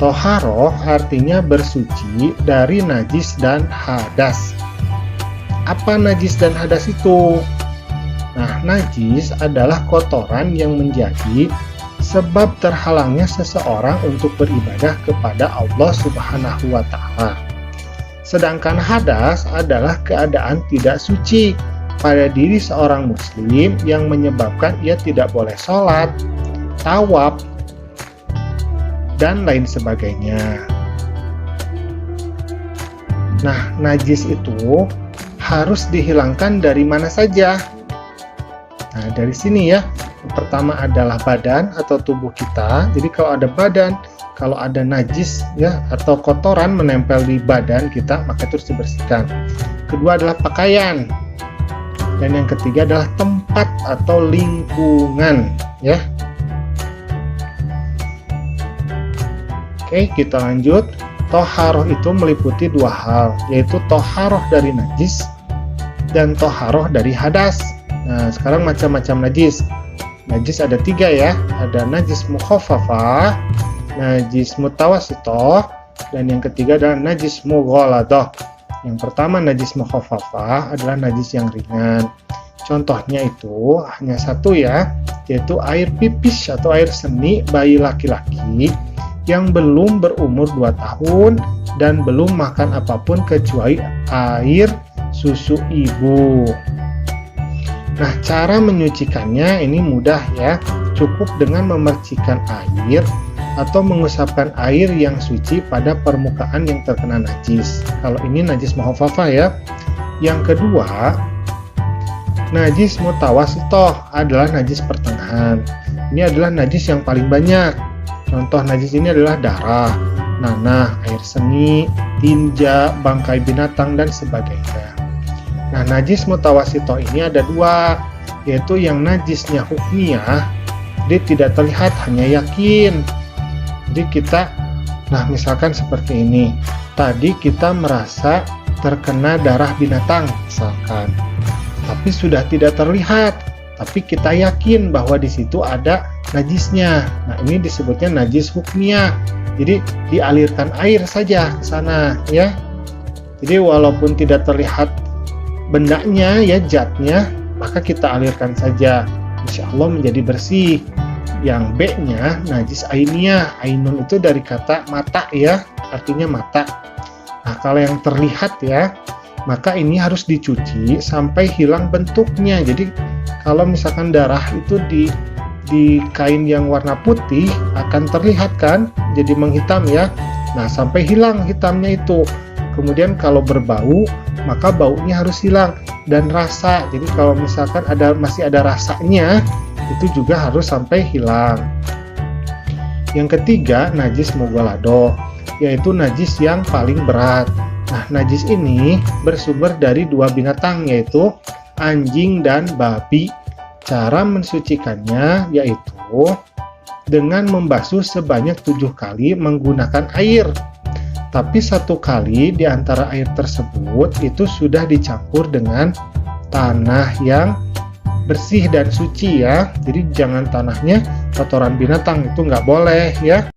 Toharoh artinya bersuci dari najis dan hadas. Apa najis dan hadas itu? Nah, najis adalah kotoran yang menjadi sebab terhalangnya seseorang untuk beribadah kepada Allah Subhanahu wa Ta'ala. Sedangkan hadas adalah keadaan tidak suci pada diri seorang muslim yang menyebabkan ia tidak boleh sholat, tawaf, dan lain sebagainya. Nah, najis itu harus dihilangkan dari mana saja? Nah, dari sini ya. Yang pertama adalah badan atau tubuh kita. Jadi kalau ada badan, kalau ada najis ya atau kotoran menempel di badan kita, maka itu harus dibersihkan. Kedua adalah pakaian. Dan yang ketiga adalah tempat atau lingkungan ya. Oke, kita lanjut. Toharoh itu meliputi dua hal, yaitu toharoh dari najis dan toharoh dari hadas. Nah, sekarang macam-macam najis. Najis ada 3 ya, ada najis mukhafafah, najis mutawasitoh, dan yang ketiga adalah najis mughaladoh. Yang pertama najis mukhafafah adalah najis yang ringan. Contohnya itu hanya satu ya, yaitu air pipis atau air seni bayi laki-laki yang belum berumur 2 tahun dan belum makan apapun kecuali air susu ibu. Nah, cara menyucikannya ini mudah ya, cukup dengan memercikan air atau mengusapkan air yang suci pada permukaan yang terkena najis. Kalau ini najis mukhafafah ya. Yang kedua, najis mutawasitoh adalah najis pertengahan. Ini adalah najis yang paling banyak. Contoh najis ini adalah darah, nanah, air seni, tinja, bangkai binatang, dan sebagainya. Nah, najis mutawasitoh ini ada 2, yaitu yang najisnya hukmiyah, dia tidak terlihat, hanya yakin. Jadi kita, nah misalkan seperti ini, tadi kita merasa terkena darah binatang misalkan, tapi sudah tidak terlihat, tapi kita yakin bahwa di situ ada najisnya. Nah, ini disebutnya najis hukmiyah. Jadi dialirkan air saja ke sana ya. Jadi walaupun tidak terlihat bendanya ya, zatnya, maka kita alirkan saja, insya Allah menjadi bersih. Yang B-nya najis ainiyah. Ainun itu dari kata mata ya, artinya mata. Nah, kalau yang terlihat ya, maka ini harus dicuci sampai hilang bentuknya. Jadi kalau misalkan darah itu di kain yang warna putih akan terlihat kan, jadi menghitam ya. Nah, sampai hilang hitamnya itu. Kemudian kalau berbau, maka baunya harus hilang, dan rasa. Jadi kalau misalkan masih ada rasanya, itu juga harus sampai hilang. Yang ketiga, najis mughaladoh, yaitu najis yang paling berat. Nah, najis ini bersumber dari 2 binatang, yaitu anjing dan babi. Cara mensucikannya yaitu dengan membasuh sebanyak 7 kali menggunakan air. Tapi 1 kali di antara air tersebut itu sudah dicampur dengan tanah yang bersih dan suci ya. Jadi jangan tanahnya kotoran binatang, itu nggak boleh ya.